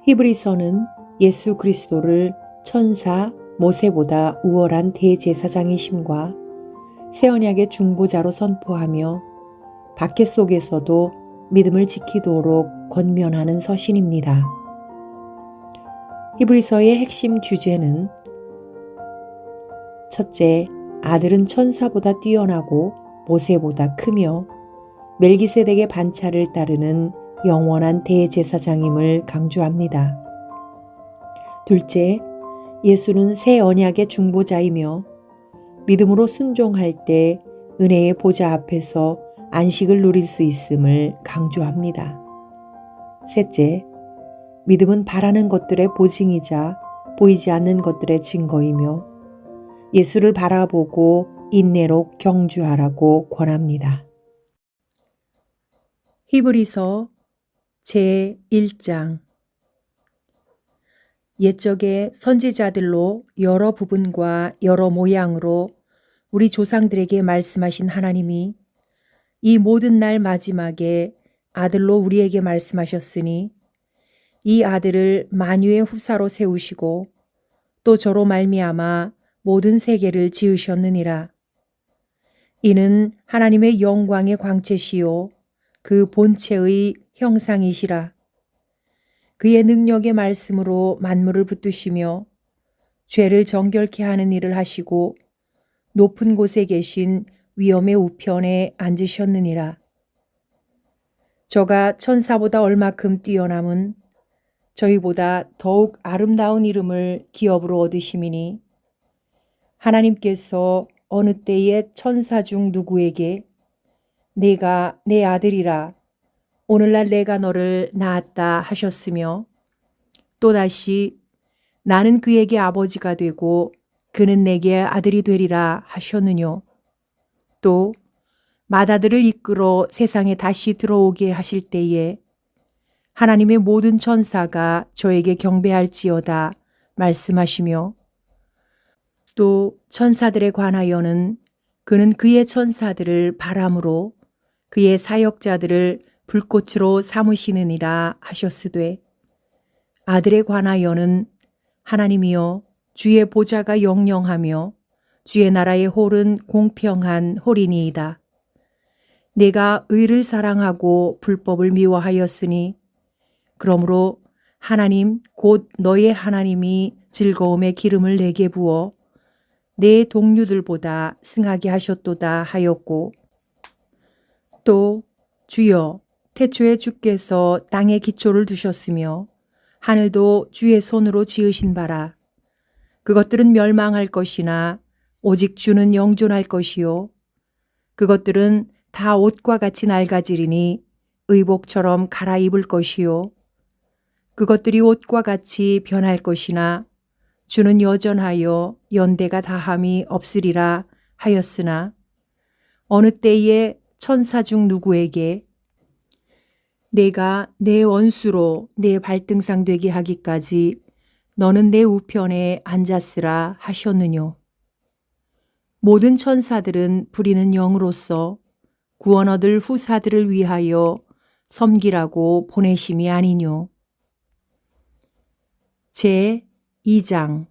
히브리서는 예수 그리스도를 천사 모세보다 우월한 대제사장이심과 새 언약의 중보자로 선포하며 박해 속에서도 믿음을 지키도록 권면하는 서신입니다. 히브리서의 핵심 주제는 첫째, 아들은 천사보다 뛰어나고 모세보다 크며 멜기세덱의 반차를 따르는 영원한 대제사장임을 강조합니다. 둘째, 예수는 새 언약의 중보자이며 믿음으로 순종할 때 은혜의 보좌 앞에서 안식을 누릴 수 있음을 강조합니다. 셋째, 믿음은 바라는 것들의 보증이자 보이지 않는 것들의 증거이며 예수를 바라보고 인내로 경주하라고 권합니다. 히브리서 제1장 옛적의 선지자들로 여러 부분과 여러 모양으로 우리 조상들에게 말씀하신 하나님이 이 모든 날 마지막에 아들로 우리에게 말씀하셨으니 이 아들을 만유의 후사로 세우시고 또 저로 말미암아 모든 세계를 지으셨느니라. 이는 하나님의 영광의 광채시요 그 본체의 형상이시라. 그의 능력의 말씀으로 만물을 붙드시며 죄를 정결케 하는 일을 하시고 높은 곳에 계신 위엄의 우편에 앉으셨느니라. 저가 천사보다 얼마큼 뛰어남은 저희보다 더욱 아름다운 이름을 기업으로 얻으심이니 하나님께서 어느 때에 천사 중 누구에게 내가 내 아들이라 오늘날 내가 너를 낳았다 하셨으며 또다시 나는 그에게 아버지가 되고 그는 내게 아들이 되리라 하셨느뇨. 또 맏아들을 이끌어 세상에 다시 들어오게 하실 때에 하나님의 모든 천사가 저에게 경배할지어다 말씀하시며 또 천사들에 관하여는 그는 그의 천사들을 바람으로 그의 사역자들을 불꽃으로 삼으시느니라 하셨으되 아들에 관하여는 하나님이여 주의 보좌가 영영하며 주의 나라의 홀은 공평한 홀이니이다. 내가 의를 사랑하고 불법을 미워하였으니 그러므로 하나님 곧 너의 하나님이 즐거움의 기름을 내게 부어 내 동류들보다 승하게 하셨도다 하였고 또 주여 태초에 주께서 땅에 기초를 두셨으며 하늘도 주의 손으로 지으신 바라. 그것들은 멸망할 것이나 오직 주는 영존할 것이요 그것들은 다 옷과 같이 낡아지리니 의복처럼 갈아입을 것이요 그것들이 옷과 같이 변할 것이나 주는 여전하여 연대가 다함이 없으리라 하였으나 어느 때에 천사 중 누구에게 내가 내 원수로 내 발등상 되게 하기까지 너는 내 우편에 앉았으라 하셨느뇨. 모든 천사들은 부리는 영으로서 구원 얻을 후사들을 위하여 섬기라고 보내심이 아니뇨. 제2장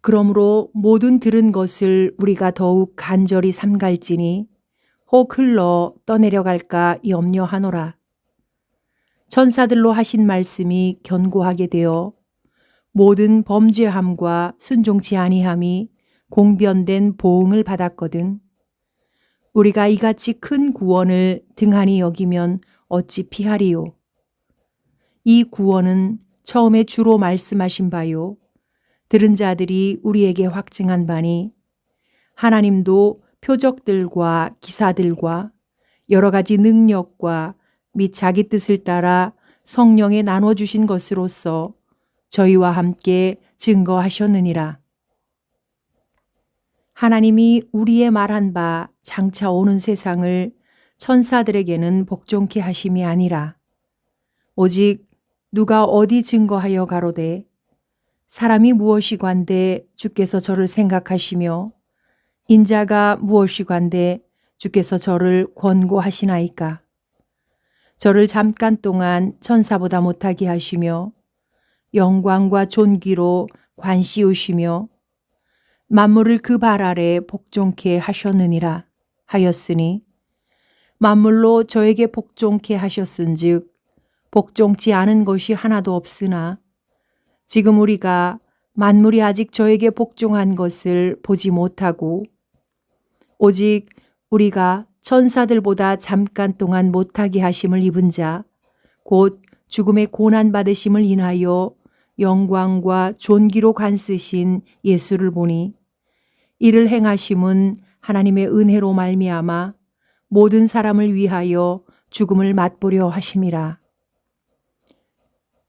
그러므로 모든 들은 것을 우리가 더욱 간절히 삼갈지니 혹 흘러 떠내려갈까 염려하노라. 천사들로 하신 말씀이 견고하게 되어 모든 범죄함과 순종치 아니함이 공변된 보응을 받았거든. 우리가 이같이 큰 구원을 등한히 여기면 어찌 피하리요. 이 구원은 처음에 주로 말씀하신 바요 들은 자들이 우리에게 확증한 바니 하나님도 표적들과 기사들과 여러 가지 능력과 및 자기 뜻을 따라 성령에 나눠주신 것으로서 저희와 함께 증거하셨느니라. 하나님이 우리의 말한 바 장차 오는 세상을 천사들에게는 복종케 하심이 아니라 오직 누가 어디 증거하여 가로되 사람이 무엇이관데 주께서 저를 생각하시며 인자가 무엇이관데 주께서 저를 권고하시나이까. 저를 잠깐 동안 천사보다 못하게 하시며 영광과 존귀로 관씌우시며 만물을 그 발 아래 복종케 하셨느니라 하였으니 만물로 저에게 복종케 하셨은즉 복종치 않은 것이 하나도 없으나 지금 우리가 만물이 아직 저에게 복종한 것을 보지 못하고 오직 우리가 천사들보다 잠깐 동안 못하게 하심을 입은 자 곧 죽음의 고난 받으심을 인하여 영광과 존귀로 간쓰신 예수를 보니 이를 행하심은 하나님의 은혜로 말미암아 모든 사람을 위하여 죽음을 맛보려 하심이라.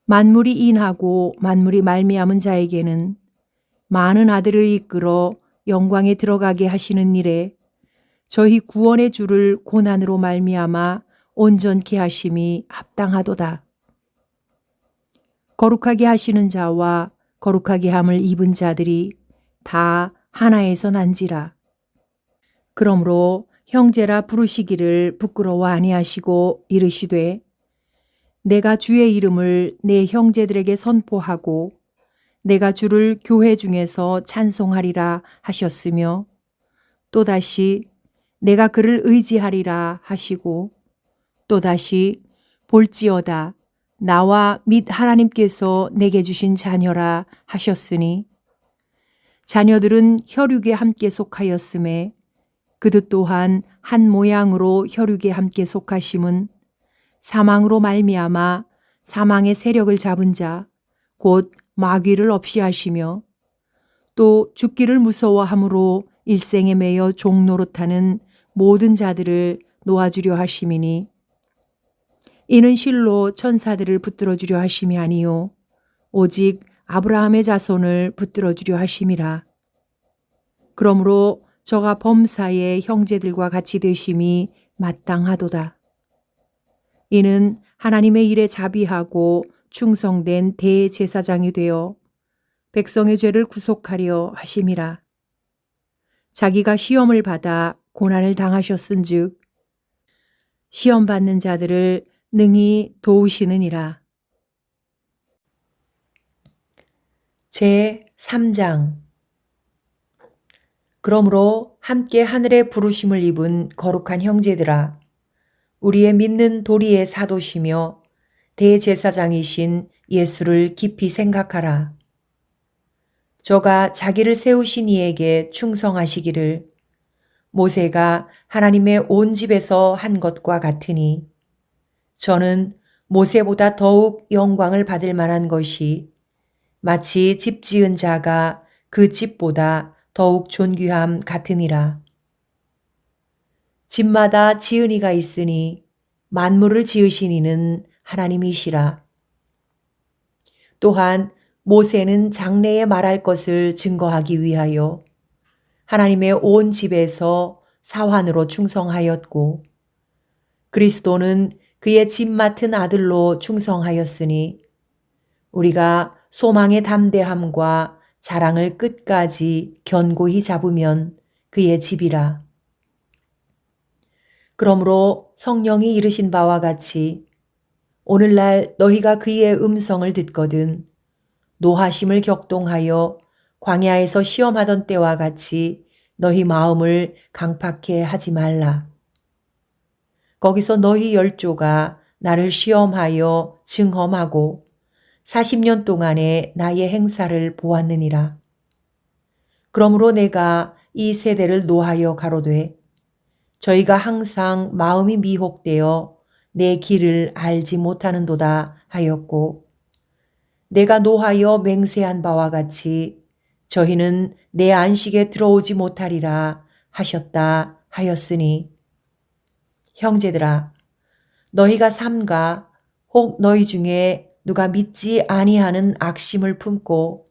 만물이 인하고 만물이 말미암은 자에게는 많은 아들을 이끌어 영광에 들어가게 하시는 일에 저희 구원의 주를 고난으로 말미암아 온전케 하심이 합당하도다. 거룩하게 하시는 자와 거룩하게 함을 입은 자들이 다 하나에서 난지라. 그러므로 형제라 부르시기를 부끄러워 아니하시고 이르시되 내가 주의 이름을 내 형제들에게 선포하고 내가 주를 교회 중에서 찬송하리라 하셨으며 또다시 내가 그를 의지하리라 하시고 또다시 볼지어다 나와 및 하나님께서 내게 주신 자녀라 하셨으니 자녀들은 혈육에 함께 속하였음에 그도 또한 한 모양으로 혈육에 함께 속하심은 사망으로 말미암아 사망의 세력을 잡은 자 곧 마귀를 없이 하시며 또 죽기를 무서워함으로 일생에 매여 종노릇하는 모든 자들을 놓아주려 하심이니 이는 실로 천사들을 붙들어 주려 하심이 아니요 오직 아브라함의 자손을 붙들어 주려 하심이라. 그러므로 저가 범사의 형제들과 같이 되심이 마땅하도다. 이는 하나님의 일에 자비하고 충성된 대제사장이 되어 백성의 죄를 구속하려 하심이라. 자기가 시험을 받아 고난을 당하셨은즉 시험 받는 자들을 능히 도우시느니라. 제 3장. 그러므로 함께 하늘의 부르심을 입은 거룩한 형제들아, 우리의 믿는 도리의 사도시며 대제사장이신 예수를 깊이 생각하라. 저가 자기를 세우신 이에게 충성하시기를 모세가 하나님의 온 집에서 한 것과 같으니 저는 모세보다 더욱 영광을 받을 만한 것이 마치 집 지은 자가 그 집보다 더욱 존귀함 같으니라. 집마다 지은 이가 있으니 만물을 지으신 이는 하나님이시라. 또한 모세는 장래에 말할 것을 증거하기 위하여 하나님의 온 집에서 사환으로 충성하였고 그리스도는 그의 집 맡은 아들로 충성하였으니 우리가 소망의 담대함과 자랑을 끝까지 견고히 잡으면 그의 집이라. 그러므로 성령이 이르신 바와 같이 오늘날 너희가 그의 음성을 듣거든 노하심을 격동하여 광야에서 시험하던 때와 같이 너희 마음을 강팍해 하지 말라. 거기서 너희 열조가 나를 시험하여 증험하고 40년 동안의 나의 행사를 보았느니라. 그러므로 내가 이 세대를 노하여 가로되 저희가 항상 마음이 미혹되어 내 길을 알지 못하는도다 하였고 내가 노하여 맹세한 바와 같이 저희는 내 안식에 들어오지 못하리라 하셨다 하였으니 형제들아 너희가 삼가 혹 너희 중에 누가 믿지 아니하는 악심을 품고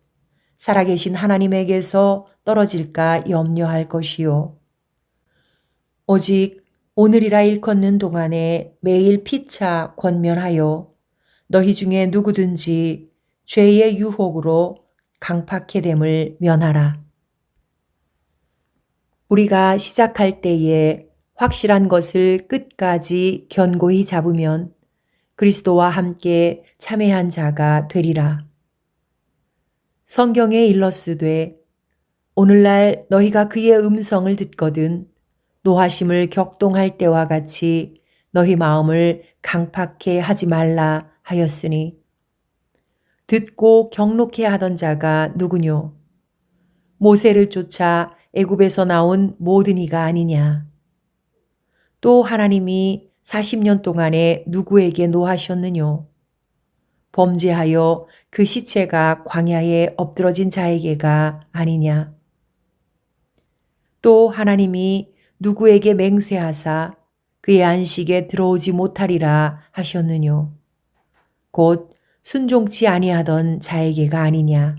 살아계신 하나님에게서 떨어질까 염려할 것이요 오직 오늘이라 일컫는 동안에 매일 피차 권면하여 너희 중에 누구든지 죄의 유혹으로 강팍해 됨을 면하라. 우리가 시작할 때에 확실한 것을 끝까지 견고히 잡으면 그리스도와 함께 참회한 자가 되리라. 성경에 일렀으되 오늘날 너희가 그의 음성을 듣거든 노하심을 격동할 때와 같이 너희 마음을 강팍해 하지 말라 하였으니 듣고 경록해 하던 자가 누구뇨? 모세를 쫓아 애굽에서 나온 모든 이가 아니냐? 또 하나님이 40년 동안에 누구에게 노하셨느뇨? 범죄하여 그 시체가 광야에 엎드러진 자에게가 아니냐? 또 하나님이 누구에게 맹세하사 그의 안식에 들어오지 못하리라 하셨느뇨? 곧 순종치 아니하던 자에게가 아니냐?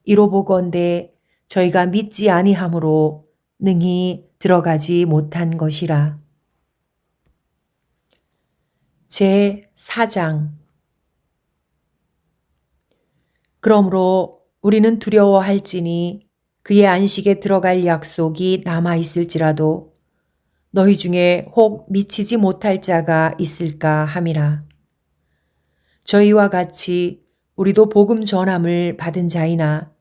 이로 보건대 저희가 믿지 아니함으로 능히 들어가지 못한 것이라. 제 4장. 그러므로 우리는 두려워할지니 그의 안식에 들어갈 약속이 남아 있을지라도 너희 중에 혹 미치지 못할 자가 있을까 함이라. 저희와 같이 우리도 복음 전함을 받은 자이나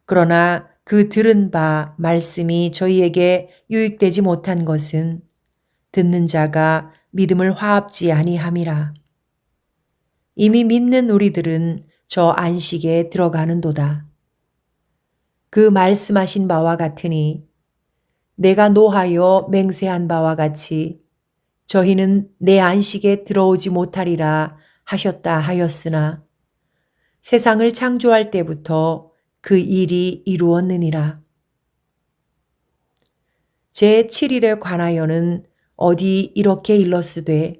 그러나 그 들은 바 말씀이 저희에게 유익되지 못한 것은 듣는 자가 믿음을 화합지 아니함이라. 이미 믿는 우리들은 저 안식에 들어가는도다. 그 말씀하신 바와 같으니 내가 노하여 맹세한 바와 같이 저희는 내 안식에 들어오지 못하리라 하셨다 하였으나 세상을 창조할 때부터 그 일이 이루었느니라. 제 7일에 관하여는 어디 이렇게 일렀으되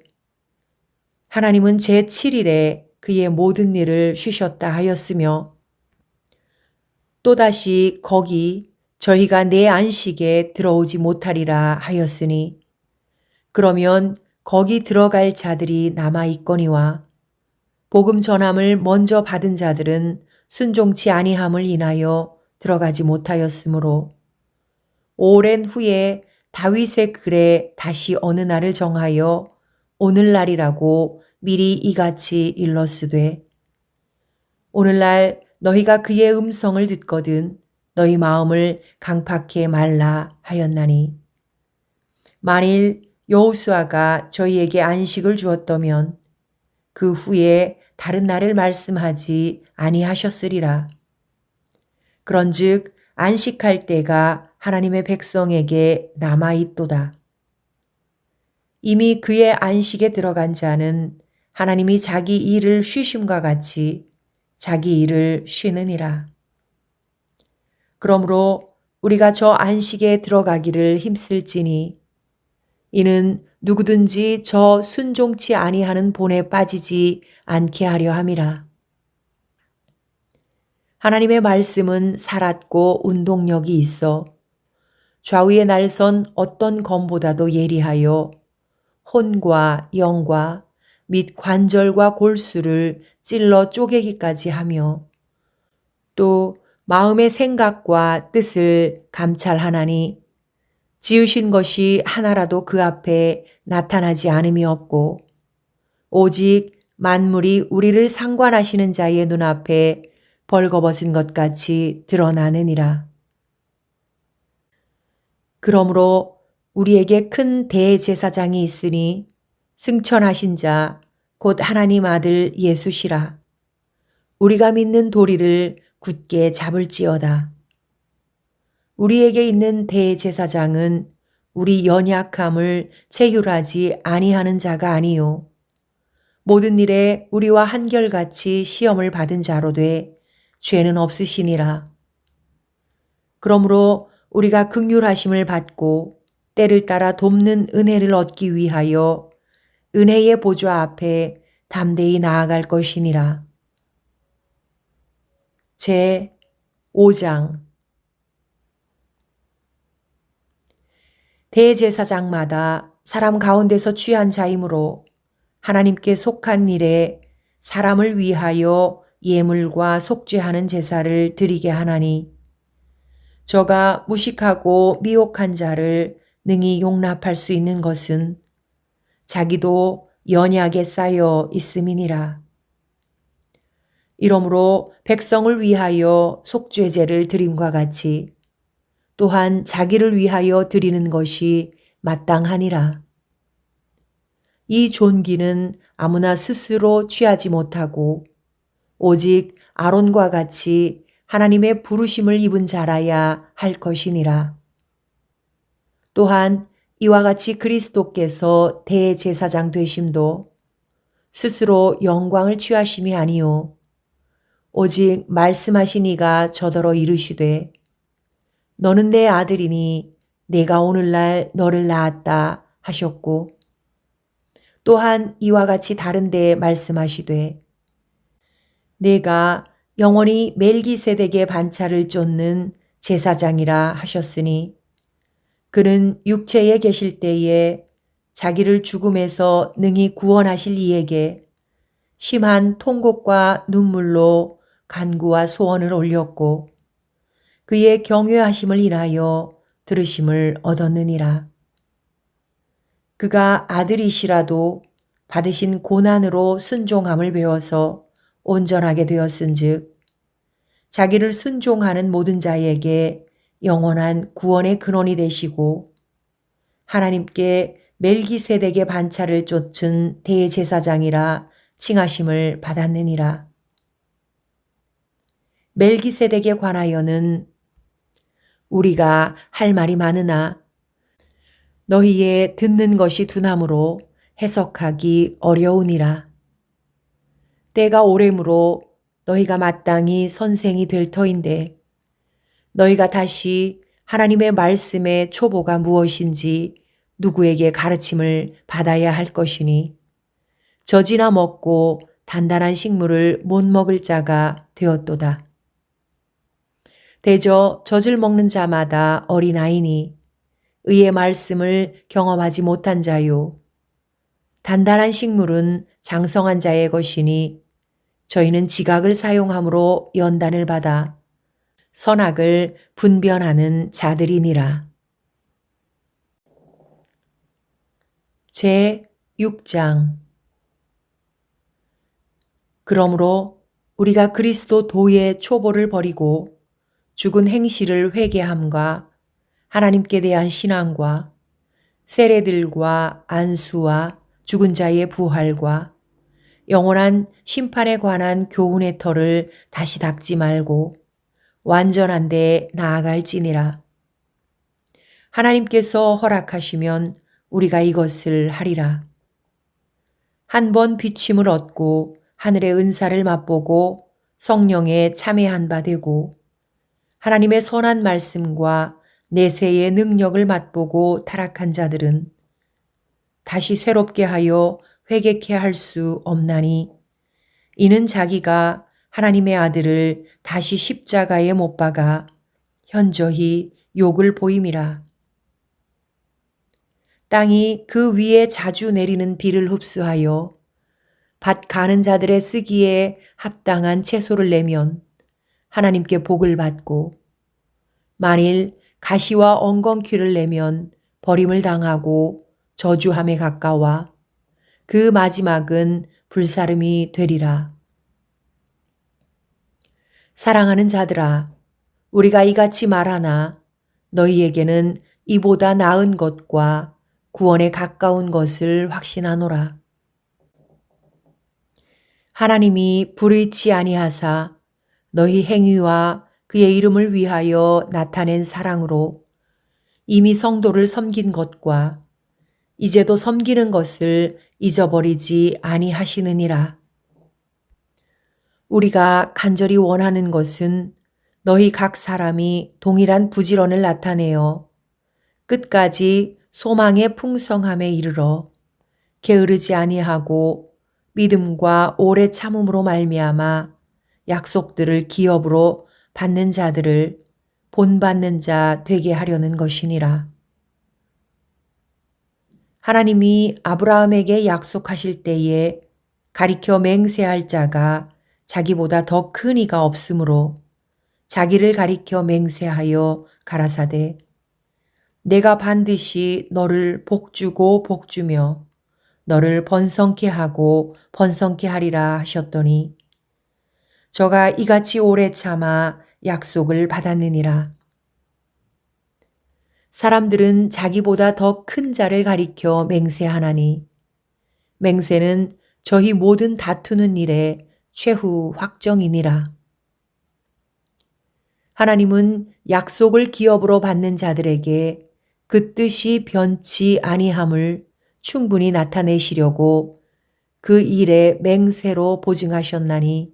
하나님은 제 7일에 그의 모든 일을 쉬셨다 하였으며 또다시 거기 저희가 내 안식에 들어오지 못하리라 하였으니 그러면 거기 들어갈 자들이 남아 있거니와 복음 전함을 먼저 받은 자들은 순종치 아니함을 인하여 들어가지 못하였으므로 오랜 후에 다윗의 글에 다시 어느 날을 정하여 오늘날이라고 미리 이같이 일렀으되 오늘날 너희가 그의 음성을 듣거든 너희 마음을 강팍해 말라 하였나니 만일 여호수아가 저희에게 안식을 주었다면 그 후에 다른 날을 말씀하지 아니하셨으리라. 그런즉 안식할 때가 하나님의 백성에게 남아있도다. 이미 그의 안식에 들어간 자는 하나님이 자기 일을 쉬심과 같이 자기 일을 쉬느니라. 그러므로 우리가 저 안식에 들어가기를 힘쓸지니 이는 누구든지 저 순종치 아니하는 본에 빠지지 않게 하려 함이라. 하나님의 말씀은 살았고 운동력이 있어 좌우의 날선 어떤 검보다도 예리하여 혼과 영과 및 관절과 골수를 찔러 쪼개기까지 하며 또 마음의 생각과 뜻을 감찰하나니 지으신 것이 하나라도 그 앞에 나타나지 않음이 없고 오직 만물이 우리를 상관하시는 자의 눈앞에 벌거벗은 것 같이 드러나느니라. 그러므로 우리에게 큰 대제사장이 있으니 승천하신 자 곧 하나님 아들 예수시라. 우리가 믿는 도리를 굳게 잡을지어다. 우리에게 있는 대제사장은 우리 연약함을 체휼하지 아니하는 자가 아니요 모든 일에 우리와 한결같이 시험을 받은 자로 돼 죄는 없으시니라. 그러므로 우리가 긍휼하심을 받고 때를 따라 돕는 은혜를 얻기 위하여 은혜의 보좌 앞에 담대히 나아갈 것이니라. 제 5장. 대제사장마다 사람 가운데서 취한 자이므로 하나님께 속한 일에 사람을 위하여 예물과 속죄하는 제사를 드리게 하나니 저가 무식하고 미혹한 자를 능히 용납할 수 있는 것은 자기도 연약에 쌓여 있음이니라. 이러므로 백성을 위하여 속죄제를 드림과 같이 또한 자기를 위하여 드리는 것이 마땅하니라. 이 존귀는 아무나 스스로 취하지 못하고 오직 아론과 같이 하나님의 부르심을 입은 자라야 할 것이니라. 또한 이와 같이 그리스도께서 대제사장 되심도 스스로 영광을 취하심이 아니요 오직 말씀하신 이가 저더러 이르시되 너는 내 아들이니 내가 오늘날 너를 낳았다 하셨고 또한 이와 같이 다른 데에 말씀하시되 내가 영원히 멜기세덱의 반차를 쫓는 제사장이라 하셨으니 그는 육체에 계실 때에 자기를 죽음에서 능히 구원하실 이에게 심한 통곡과 눈물로 간구와 소원을 올렸고 그의 경외하심을 인하여 들으심을 얻었느니라. 그가 아들이시라도 받으신 고난으로 순종함을 배워서 온전하게 되었은즉 자기를 순종하는 모든 자에게 영원한 구원의 근원이 되시고 하나님께 멜기세덱의 반차를 쫓은 대제사장이라 칭하심을 받았느니라. 멜기세덱에 관하여는 우리가 할 말이 많으나 너희의 듣는 것이 둔함으로 해석하기 어려우니라. 때가 오래므로 너희가 마땅히 선생이 될 터인데 너희가 다시 하나님의 말씀의 초보가 무엇인지 누구에게 가르침을 받아야 할 것이니 젖이나 먹고 단단한 식물을 못 먹을 자가 되었도다. 대저 젖을 먹는 자마다 어린아이니 의의 말씀을 경험하지 못한 자요. 단단한 식물은 장성한 자의 것이니 저희는 지각을 사용함으로 연단을 받아 선악을 분별하는 자들이니라. 제 6장 그러므로 우리가 그리스도 도의 초보를 버리고 죽은 행실을 회개함과 하나님께 대한 신앙과 세례들과 안수와 죽은 자의 부활과 영원한 심판에 관한 교훈의 털을 다시 닦지 말고 완전한 데 나아갈지니라. 하나님께서 허락하시면 우리가 이것을 하리라. 한 번 비침을 얻고 하늘의 은사를 맛보고 성령에 참여한 바 되고 하나님의 선한 말씀과 내세의 능력을 맛보고 타락한 자들은 다시 새롭게 하여 회개케 할 수 없나니 이는 자기가 하나님의 아들을 다시 십자가에 못 박아 현저히 욕을 보임이라. 땅이 그 위에 자주 내리는 비를 흡수하여 밭 가는 자들의 쓰기에 합당한 채소를 내면 하나님께 복을 받고 만일 가시와 엉겅퀴를 내면 버림을 당하고 저주함에 가까워 그 마지막은 불사름이 되리라. 사랑하는 자들아, 우리가 이같이 말하나 너희에게는 이보다 나은 것과 구원에 가까운 것을 확신하노라. 하나님이 불의치 아니하사 너희 행위와 그의 이름을 위하여 나타낸 사랑으로 이미 성도를 섬긴 것과 이제도 섬기는 것을 잊어버리지 아니하시느니라. 우리가 간절히 원하는 것은 너희 각 사람이 동일한 부지런을 나타내어 끝까지 소망의 풍성함에 이르러 게으르지 아니하고 믿음과 오래 참음으로 말미암아 약속들을 기업으로 받는 자들을 본받는 자 되게 하려는 것이니라. 하나님이 아브라함에게 약속하실 때에 가리켜 맹세할 자가 자기보다 더 큰 이가 없으므로 자기를 가리켜 맹세하여 가라사대 내가 반드시 너를 복주고 복주며 너를 번성케 하고 번성케 하리라 하셨더니 저가 이같이 오래 참아 약속을 받았느니라. 사람들은 자기보다 더 큰 자를 가리켜 맹세하나니 맹세는 저희 모든 다투는 일에 최후 확정이니라. 하나님은 약속을 기업으로 받는 자들에게 그 뜻이 변치 아니함을 충분히 나타내시려고 그 일에 맹세로 보증하셨나니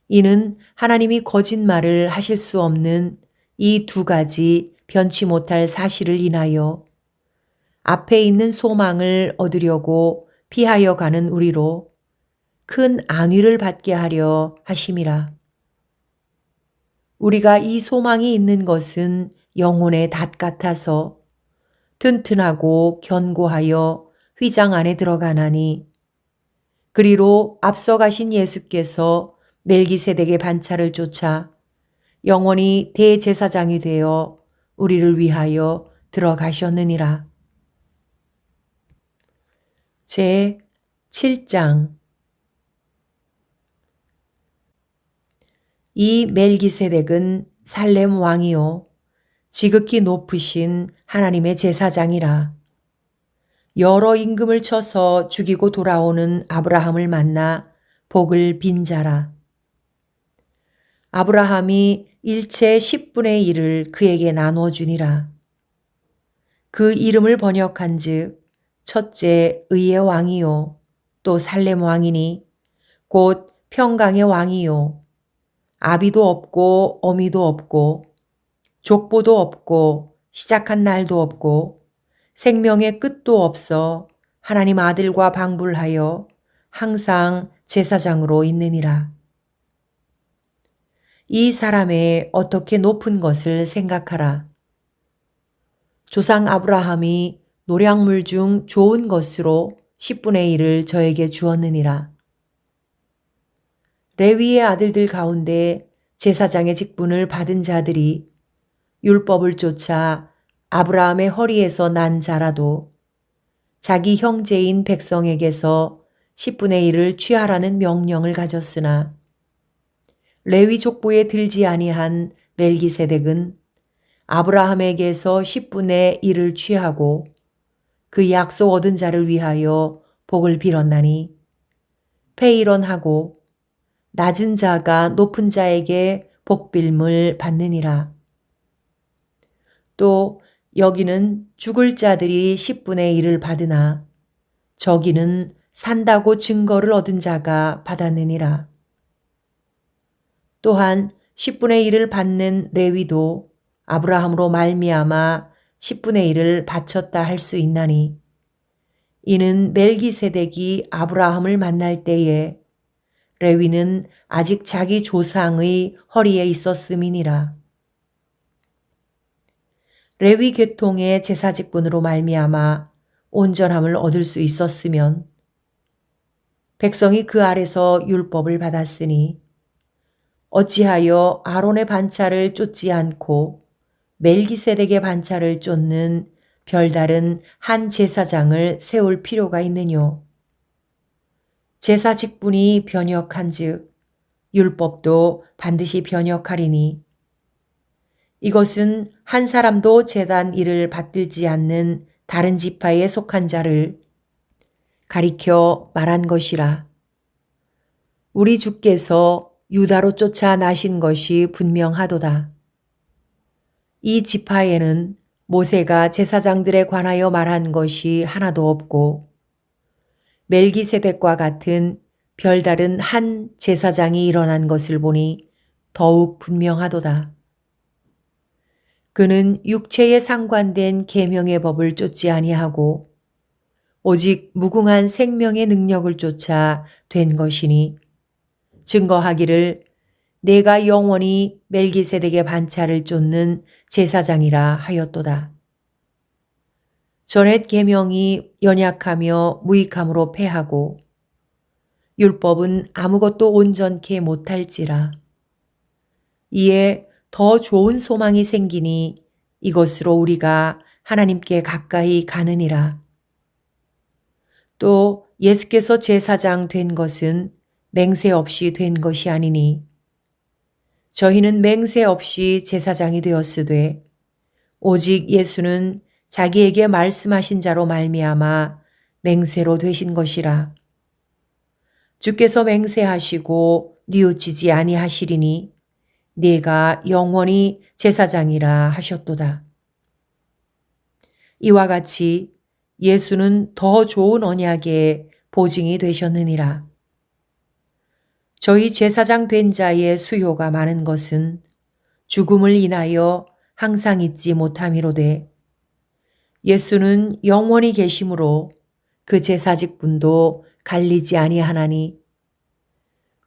이는 하나님이 거짓말을 하실 수 없는 이 두 가지 변치 못할 사실을 인하여 앞에 있는 소망을 얻으려고 피하여 가는 우리로 큰 안위를 받게 하려 하심이라. 우리가 이 소망이 있는 것은 영혼의 닷 같아서 튼튼하고 견고하여 휘장 안에 들어가나니 그리로 앞서 가신 예수께서 멜기세덱의 반차를 쫓아 영원히 대제사장이 되어 우리를 위하여 들어가셨느니라. 제 7장 이 멜기세덱은 살렘 왕이요 지극히 높으신 하나님의 제사장이라. 여러 임금을 쳐서 죽이고 돌아오는 아브라함을 만나 복을 빈 자라. 아브라함이 일체 10분의 1을 그에게 나누어 주니라. 그 이름을 번역한 즉 첫째 의의 왕이요 또 살렘 왕이니 곧 평강의 왕이요 아비도 없고 어미도 없고 족보도 없고 시작한 날도 없고 생명의 끝도 없어 하나님 아들과 방불하여 항상 제사장으로 있느니라. 이 사람의 어떻게 높은 것을 생각하라. 조상 아브라함이 노량물 중 좋은 것으로 10분의 1을 저에게 주었느니라. 레위의 아들들 가운데 제사장의 직분을 받은 자들이 율법을 쫓아 아브라함의 허리에서 난 자라도 자기 형제인 백성에게서 10분의 1을 취하라는 명령을 가졌으나 레위 족보에 들지 아니한 멜기세덱은 아브라함에게서 10분의 1을 취하고 그 약속 얻은 자를 위하여 복을 빌었나니 페이런하고 낮은 자가 높은 자에게 복빌물 받느니라. 또 여기는 죽을 자들이 10분의 1을 받으나 저기는 산다고 증거를 얻은 자가 받았느니라. 또한 10분의 1을 받는 레위도 아브라함으로 말미암아 10분의 1을 바쳤다 할 수 있나니 이는 멜기세덱이 아브라함을 만날 때에 레위는 아직 자기 조상의 허리에 있었음이니라. 레위 계통의 제사직분으로 말미암아 온전함을 얻을 수 있었으면 백성이 그 아래서 율법을 받았으니 어찌하여 아론의 반차를 쫓지 않고 멜기세덱의 반차를 쫓는 별다른 한 제사장을 세울 필요가 있느뇨. 제사 직분이 변역한즉 율법도 반드시 변역하리니 이것은 한 사람도 제단 일을 받들지 않는 다른 지파에 속한 자를 가리켜 말한 것이라. 우리 주께서 유다로 쫓아 나신 것이 분명하도다. 이 지파에는 모세가 제사장들에 관하여 말한 것이 하나도 없고 멜기세덱과 같은 별다른 한 제사장이 일어난 것을 보니 더욱 분명하도다. 그는 육체에 상관된 계명의 법을 쫓지 아니하고 오직 무궁한 생명의 능력을 쫓아 된 것이니 증거하기를 내가 영원히 멜기세덱의 반차를 쫓는 제사장이라 하였도다. 전옛 계명이 연약하며 무익함으로 패하고 율법은 아무것도 온전케 못할지라. 이에 더 좋은 소망이 생기니 이것으로 우리가 하나님께 가까이 가느니라. 또 예수께서 제사장 된 것은 맹세 없이 된 것이 아니니 저희는 맹세 없이 제사장이 되었으되 오직 예수는 자기에게 말씀하신 자로 말미암아 맹세로 되신 것이라. 주께서 맹세하시고 뉘우치지 아니하시리니 네가 영원히 제사장이라 하셨도다. 이와 같이 예수는 더 좋은 언약의 보증이 되셨느니라. 저희 제사장 된 자의 수요가 많은 것은 죽음을 인하여 항상 잊지 못함이로되 예수는 영원히 계심으로 그 제사직분도 갈리지 아니하나니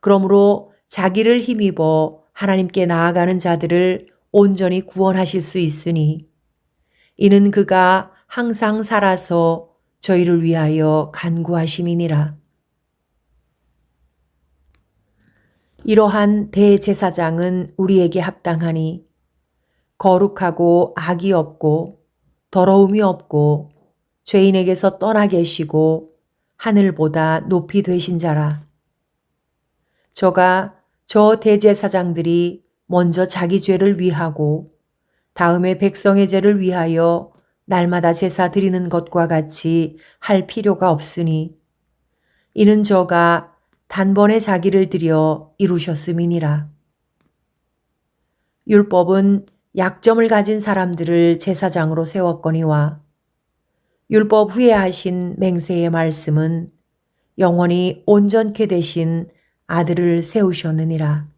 그러므로 자기를 힘입어 하나님께 나아가는 자들을 온전히 구원하실 수 있으니 이는 그가 항상 살아서 저희를 위하여 간구하심이니라. 이러한 대제사장은 우리에게 합당하니 거룩하고 악이 없고 더러움이 없고 죄인에게서 떠나 계시고 하늘보다 높이 되신 자라. 저가 저 대제사장들이 먼저 자기 죄를 위하고 다음에 백성의 죄를 위하여 날마다 제사 드리는 것과 같이 할 필요가 없으니 이는 저가 단번에 자기를 드려 이루셨음이니라. 율법은 약점을 가진 사람들을 제사장으로 세웠거니와 율법 후에 하신 맹세의 말씀은 영원히 온전케 되신 아들을 세우셨느니라.